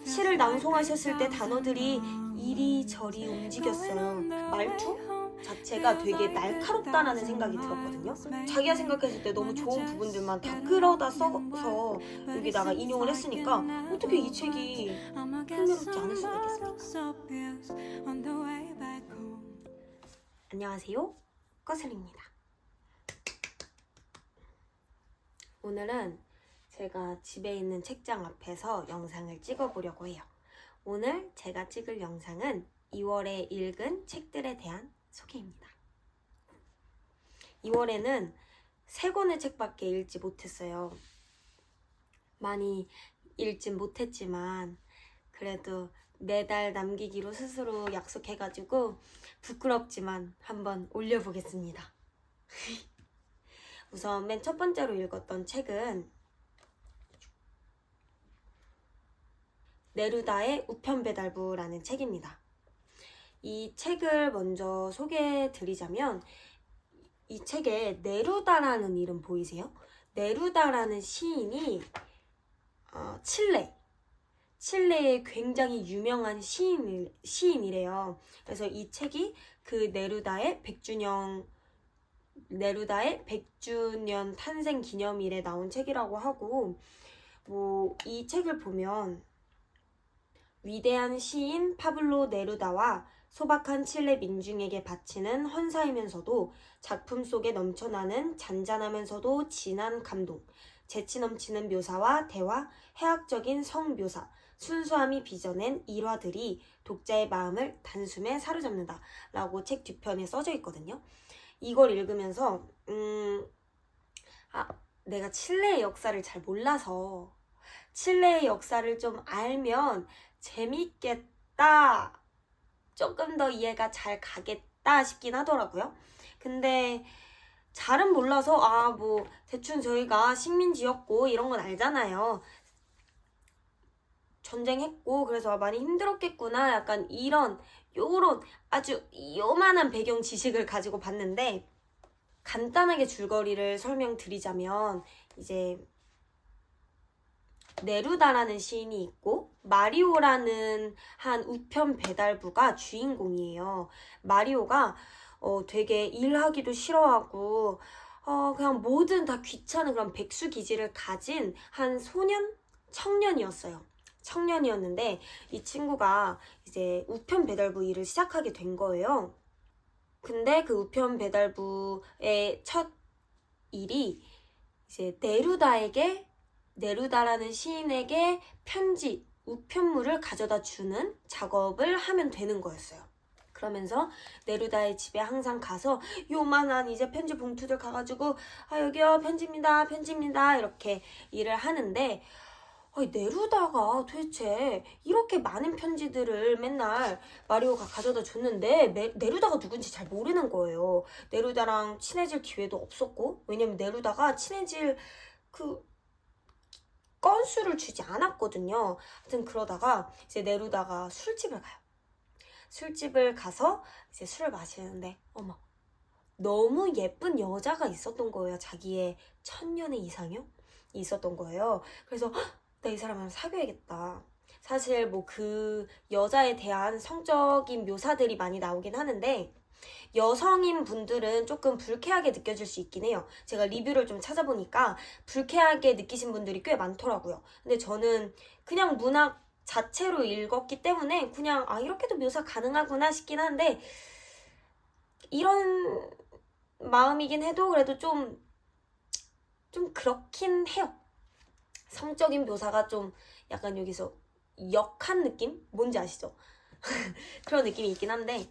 시를 낭송하셨을 때 단어들이 이리저리 움직였어요. 말투 자체가 되게 날카롭다라는 생각이 들었거든요. 자기가 생각했을 때 너무 좋은 부분들만 다 끌어다 써서 여기다가 인용을 했으니까 어떻게 이 책이 흥미롭지 않을 수가 있겠습니까? 안녕하세요, 꺼슬입니다. 오늘은 제가 집에 있는 책장 앞에서 영상을 찍어보려고 해요. 오늘 제가 찍을 영상은 2월에 읽은 책들에 대한 소개입니다. 2월에는 3권의 책밖에 읽지 못했어요. 많이 읽진 못했지만 그래도 4달 남기기로 스스로 약속해가지고 부끄럽지만 한번 올려보겠습니다. 우선 맨 첫 번째로 읽었던 책은 네루다의 우편배달부라는 책입니다. 이 책을 먼저 소개해드리자면 이 책에 네루다라는 이름 보이세요? 네루다라는 시인이 칠레의 굉장히 유명한 시인이래요. 그래서 이 책이 그 네루다의 100주년 탄생 기념일에 나온 책이라고 하고, 이 책을 보면 위대한 시인 파블로 네루다와 소박한 칠레 민중에게 바치는 헌사이면서도 작품 속에 넘쳐나는 잔잔하면서도 진한 감동, 재치 넘치는 묘사와 대화, 해학적인 성묘사, 순수함이 빚어낸 일화들이 독자의 마음을 단숨에 사로잡는다 라고 책 뒤편에 써져 있거든요. 이걸 읽으면서 내가 칠레의 역사를 잘 몰라서 칠레의 역사를 좀 알면 재밌겠다, 조금 더 이해가 잘 가겠다 싶긴 하더라고요. 근데 잘은 몰라서 대충 저희가 식민지였고 이런 건 알잖아요. 전쟁했고 그래서 많이 힘들었겠구나, 약간 요런 아주 요만한 배경 지식을 가지고 봤는데, 간단하게 줄거리를 설명드리자면 이제 네루다라는 시인이 있고 마리오라는 한 우편 배달부가 주인공이에요. 마리오가 되게 일하기도 싫어하고 그냥 뭐든 다 귀찮은 그런 백수 기질을 가진 한 청년이었는데 이 친구가 이제 우편 배달부 일을 시작하게 된 거예요. 근데 그 우편 배달부의 첫 일이 이제 네루다라는 시인에게 우편물을 가져다 주는 작업을 하면 되는 거였어요. 그러면서 네루다의 집에 항상 가서 요만한 이제 편지 봉투들 가가지고 여기요, 편지입니다 이렇게 일을 하는데, 네루다가 도대체 이렇게 많은 편지들을 맨날 마리오가 가져다 줬는데 네루다가 누군지 잘 모르는 거예요. 네루다랑 친해질 기회도 없었고, 왜냐면 네루다가 친해질 건수를 주지 않았거든요. 하여튼 그러다가 이제 네루다가 술집을 가요. 술집을 가서 이제 술을 마시는데 너무 예쁜 여자가 있었던 거예요. 자기의 천년의 이상형이 있었던 거예요. 그래서 나 이 사람을 사귀어야겠다. 사실 그 여자에 대한 성적인 묘사들이 많이 나오긴 하는데 여성인 분들은 조금 불쾌하게 느껴질 수 있긴 해요. 제가 리뷰를 좀 찾아보니까 불쾌하게 느끼신 분들이 꽤 많더라고요. 근데 저는 그냥 문학 자체로 읽었기 때문에 그냥 이렇게도 묘사 가능하구나 싶긴 한데, 이런 마음이긴 해도 그래도 좀 그렇긴 해요. 성적인 묘사가 좀 약간 여기서 역한 느낌? 뭔지 아시죠? 그런 느낌이 있긴 한데,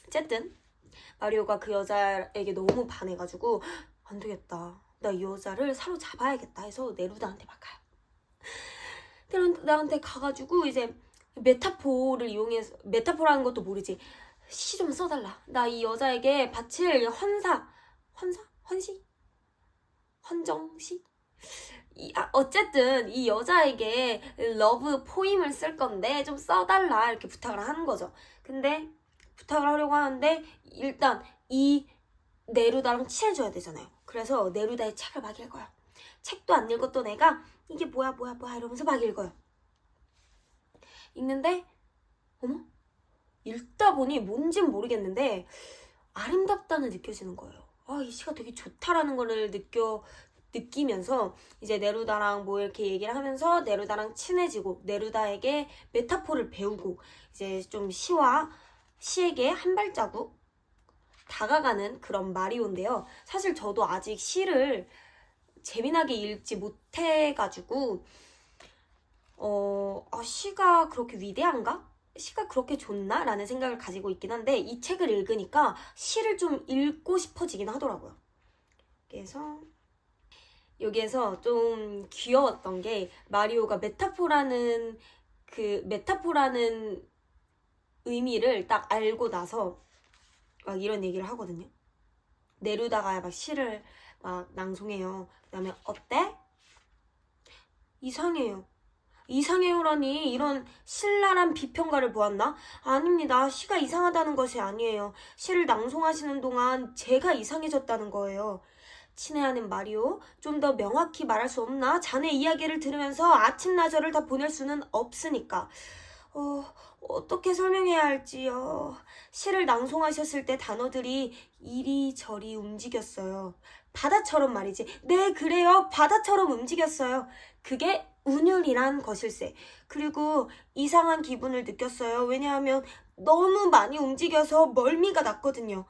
어쨌든 마리오가 그 여자에게 너무 반해가지고 안 되겠다, 나 이 여자를 사로잡아야겠다 해서 네루다한테 막 가요. 네루다한테 가가지고 이제 메타포를 이용해서, 메타포라는 것도 모르지, 시 좀 써달라, 나 이 여자에게 바칠 헌정시? 어쨌든 이 여자에게 러브 포임을 쓸 건데 좀 써달라 이렇게 부탁을 하는 거죠. 근데 부탁을 하려고 하는데 일단 이 네루다랑 친해져야 되잖아요. 그래서 네루다의 책을 막 읽어요. 책도 안 읽었던 애가 이게 뭐야 이러면서 막 읽어요. 읽는데 어머? 읽다 보니 뭔진 모르겠는데 아름답다는 느껴지는 거예요. 이 시가 되게 좋다라는 거를 느끼면서 이제 네루다랑 뭐 이렇게 얘기를 하면서 네루다랑 친해지고 네루다에게 메타포를 배우고 이제 좀 시에게 한 발자국 다가가는 그런 마리오인데요. 사실 저도 아직 시를 재미나게 읽지 못해가지고 시가 그렇게 위대한가? 시가 그렇게 좋나? 라는 생각을 가지고 있긴 한데 이 책을 읽으니까 시를 좀 읽고 싶어지긴 하더라고요. 그래서 여기에서 좀 귀여웠던 게 마리오가 메타포라는 의미를 딱 알고 나서 막 이런 얘기를 하거든요. 네루다가 막 시를 막 낭송해요. 그 다음에 어때? 이상해요라니 이런 신랄한 비평가를 보았나? 아닙니다. 시가 이상하다는 것이 아니에요. 시를 낭송하시는 동안 제가 이상해졌다는 거예요. 친애하는 마리오, 좀 더 명확히 말할 수 없나? 자네 이야기를 들으면서 아침나절을 다 보낼 수는 없으니까. 어떻게 설명해야 할지요. 시를 낭송하셨을 때 단어들이 이리저리 움직였어요. 바다처럼 말이지. 네, 그래요. 바다처럼 움직였어요. 그게 운율이란 것일세. 그리고 이상한 기분을 느꼈어요. 왜냐하면 너무 많이 움직여서 멀미가 났거든요.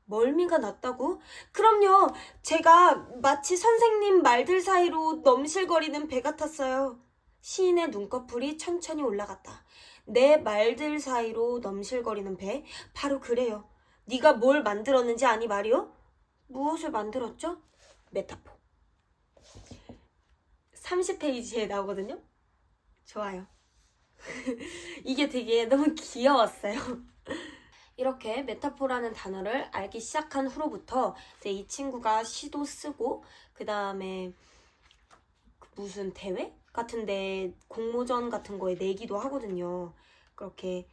멀미가 났다고? 그럼요. 제가 마치 선생님 말들 사이로 넘실거리는 배 같았어요. 시인의 눈꺼풀이 천천히 올라갔다. 내 말들 사이로 넘실거리는 배? 바로 그래요. 네가 뭘 만들었는지 아니 마리오? 무엇을 만들었죠? 메타포. 30페이지에 나오거든요. 좋아요. 이게 되게 너무 귀여웠어요. 이렇게 메타포라는 단어를 알기 시작한 후로부터 이제 이 친구가 시도 쓰고 그 다음에 무슨 대회 같은데 공모전 같은 거에 내기도 하거든요. 그렇게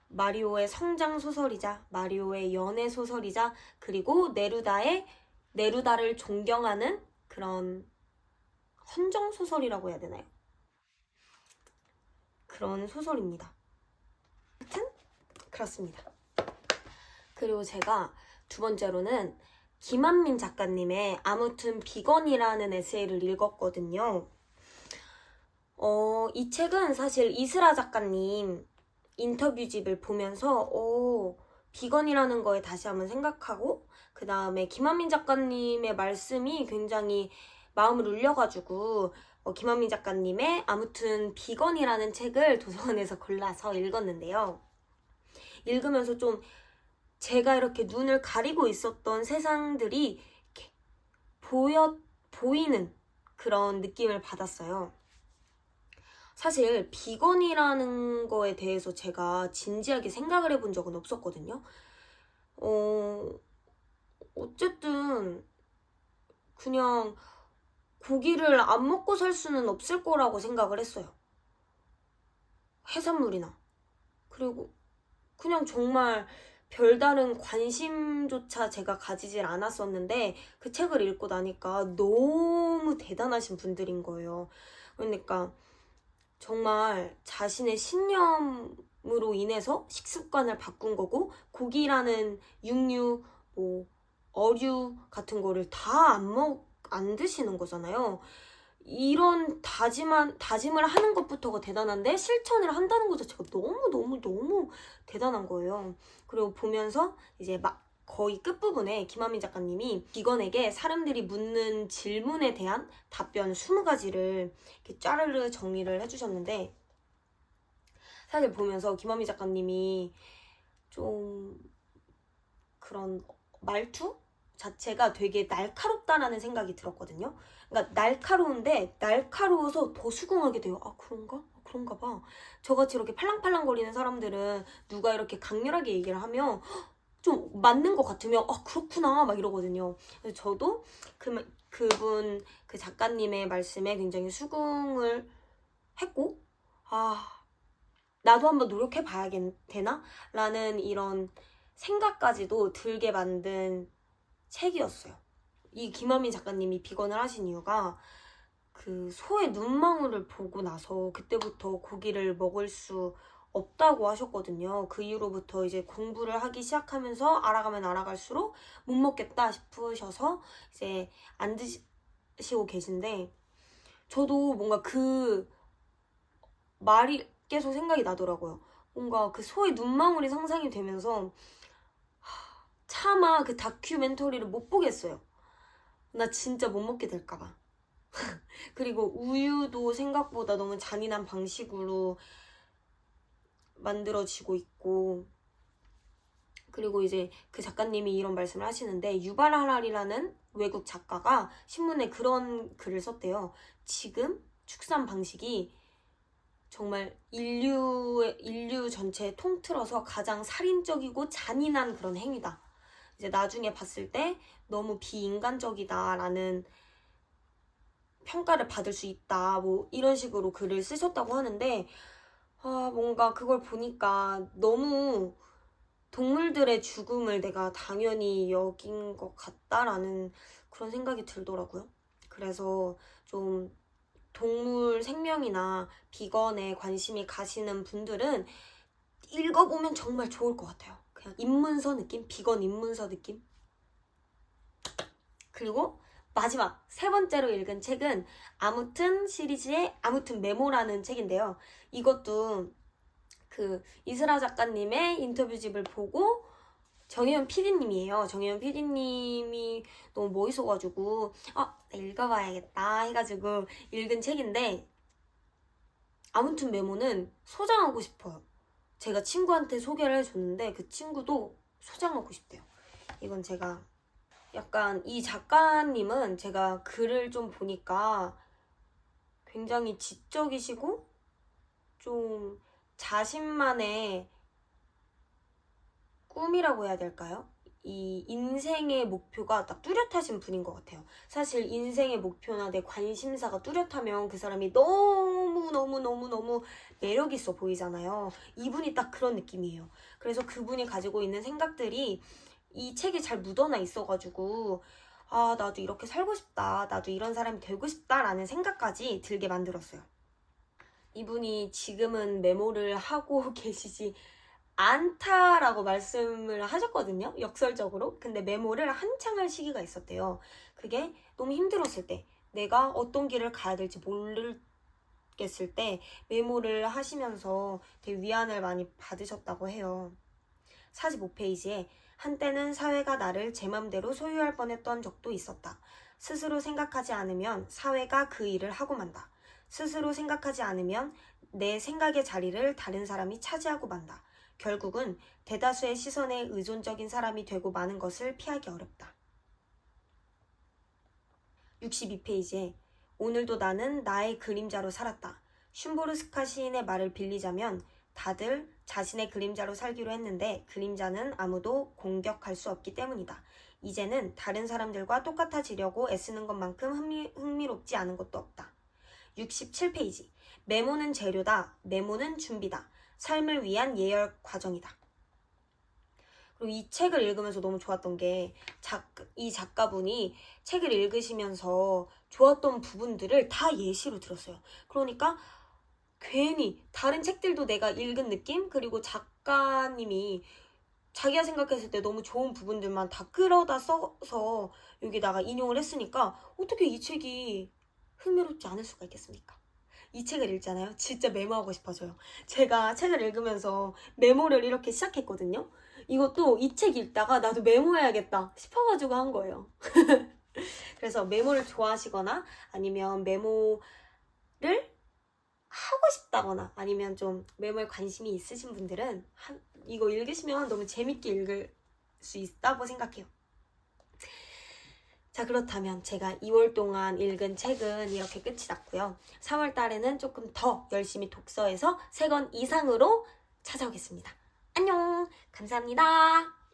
마리오의 성장 소설이자 마리오의 연애 소설이자 그리고 네루다를 존경하는 그런 헌정 소설이라고 해야 되나요? 그런 소설입니다. 하여튼 그렇습니다. 그리고 제가 두 번째로는 김한민 작가님의 아무튼 비건이라는 에세이를 읽었거든요. 이 책은 사실 이슬아 작가님 인터뷰집을 보면서 비건이라는 거에 다시 한번 생각하고 그 다음에 김한민 작가님의 말씀이 굉장히 마음을 울려가지고 김한민 작가님의 아무튼 비건이라는 책을 도서관에서 골라서 읽었는데요. 읽으면서 좀 제가 이렇게 눈을 가리고 있었던 세상들이 이렇게 보이는 그런 느낌을 받았어요. 사실 비건이라는 거에 대해서 제가 진지하게 생각을 해본 적은 없었거든요. 어쨌든 그냥 고기를 안 먹고 살 수는 없을 거라고 생각을 했어요. 해산물이나. 그리고 그냥 정말 별다른 관심조차 제가 가지질 않았었는데 그 책을 읽고 나니까 너무 대단하신 분들인 거예요. 그러니까 정말 자신의 신념으로 인해서 식습관을 바꾼 거고 고기라는 육류, 어류 같은 거를 다 안 드시는 거잖아요. 이런 다짐을 하는 것부터가 대단한데 실천을 한다는 것 자체가 너무 대단한 거예요. 그리고 보면서 이제 막 거의 끝부분에 김한민 작가님이 비건에게 사람들이 묻는 질문에 대한 답변 20가지를 이렇게 짜르르 정리를 해주셨는데 사실 보면서 김한민 작가님이 좀 그런 말투 자체가 되게 날카롭다라는 생각이 들었거든요. 그러니까 날카로운데 날카로워서 더 수긍하게 돼요. 그런가 봐. 저같이 이렇게 팔랑팔랑거리는 사람들은 누가 이렇게 강렬하게 얘기를 하면 좀 맞는 것 같으면 그렇구나 막 이러거든요. 그래서 저도 그 작가님의 말씀에 굉장히 수긍을 했고 나도 한번 노력해 봐야 되나? 라는 이런 생각까지도 들게 만든 책이었어요. 이 김한민 작가님이 비건을 하신 이유가 그 소의 눈망울을 보고 나서 그때부터 고기를 먹을 수 없다고 하셨거든요. 그 이후로부터 이제 공부를 하기 시작하면서 알아가면 알아갈수록 못 먹겠다 싶으셔서 이제 안 드시고 계신데, 저도 뭔가 그 말이 계속 생각이 나더라고요. 뭔가 그 소의 눈망울이 상상이 되면서 차마 그 다큐멘터리를 못 보겠어요. 나 진짜 못 먹게 될까봐. 그리고 우유도 생각보다 너무 잔인한 방식으로 만들어지고 있고, 그리고 이제 그 작가님이 이런 말씀을 하시는데, 유발 하랄이라는 외국 작가가 신문에 그런 글을 썼대요. 지금 축산 방식이 정말 인류 전체에 통틀어서 가장 살인적이고 잔인한 그런 행위다. 이제 나중에 봤을 때 너무 비인간적이다라는 평가를 받을 수 있다. 뭐 이런 식으로 글을 쓰셨다고 하는데, 뭔가 그걸 보니까 너무 동물들의 죽음을 내가 당연히 여긴 것 같다라는 그런 생각이 들더라고요. 그래서 좀 동물 생명이나 비건에 관심이 가시는 분들은 읽어보면 정말 좋을 것 같아요. 그냥 입문서 느낌? 비건 입문서 느낌? 그리고 마지막 세 번째로 읽은 책은 아무튼 시리즈의 아무튼 메모라는 책인데요. 이것도 그 이슬아 작가님의 인터뷰집을 보고 정혜연 PD님이에요. 정혜연 PD님이 너무 멋있어가지고 나 읽어봐야겠다 해가지고 읽은 책인데, 아무튼 메모는 소장하고 싶어요. 제가 친구한테 소개를 해줬는데 그 친구도 소장하고 싶대요. 이건 제가 약간 이 작가님은 제가 글을 좀 보니까 굉장히 지적이시고 좀 자신만의 꿈이라고 해야 될까요? 이 인생의 목표가 딱 뚜렷하신 분인 것 같아요. 사실 인생의 목표나 내 관심사가 뚜렷하면 그 사람이 너무 매력 있어 보이잖아요. 이분이 딱 그런 느낌이에요. 그래서 그분이 가지고 있는 생각들이 이 책에 잘 묻어나 있어가지고 나도 이렇게 살고 싶다, 나도 이런 사람이 되고 싶다라는 생각까지 들게 만들었어요. 이분이 지금은 메모를 하고 계시지 않다라고 말씀을 하셨거든요. 역설적으로. 근데 메모를 한창 할 시기가 있었대요. 그게 너무 힘들었을 때, 내가 어떤 길을 가야 될지 모르겠을 때 메모를 하시면서 되게 위안을 많이 받으셨다고 해요. 45페이지에 한때는 사회가 나를 제 맘대로 소유할 뻔했던 적도 있었다. 스스로 생각하지 않으면 사회가 그 일을 하고 만다. 스스로 생각하지 않으면 내 생각의 자리를 다른 사람이 차지하고 만다. 결국은 대다수의 시선에 의존적인 사람이 되고 마는 것을 피하기 어렵다. 62페이지에 오늘도 나는 나의 그림자로 살았다. 슌보르스카 시인의 말을 빌리자면 다들 자신의 그림자로 살기로 했는데 그림자는 아무도 공격할 수 없기 때문이다. 이제는 다른 사람들과 똑같아지려고 애쓰는 것만큼 흥미롭지 않은 것도 없다. 67페이지. 메모는 재료다. 메모는 준비다. 삶을 위한 예열 과정이다. 그리고 이 책을 읽으면서 너무 좋았던 게 이 작가분이 책을 읽으시면서 좋았던 부분들을 다 예시로 들었어요. 그러니까 괜히 다른 책들도 내가 읽은 느낌? 그리고 작가님이 자기가 생각했을 때 너무 좋은 부분들만 다 끌어다 써서 여기다가 인용을 했으니까 어떻게 이 책이 흥미롭지 않을 수가 있겠습니까? 이 책을 읽잖아요. 진짜 메모하고 싶어져요. 제가 책을 읽으면서 메모를 이렇게 시작했거든요. 이것도 이 책 읽다가 나도 메모해야겠다 싶어가지고 한 거예요. 그래서 메모를 좋아하시거나 아니면 메모를 하고 싶다거나 아니면 좀 메모에 관심이 있으신 분들은 이거 읽으시면 너무 재밌게 읽을 수 있다고 생각해요. 자, 그렇다면 제가 2월 동안 읽은 책은 이렇게 끝이 났고요. 3월 달에는 조금 더 열심히 독서해서 3권 이상으로 찾아오겠습니다. 안녕! 감사합니다.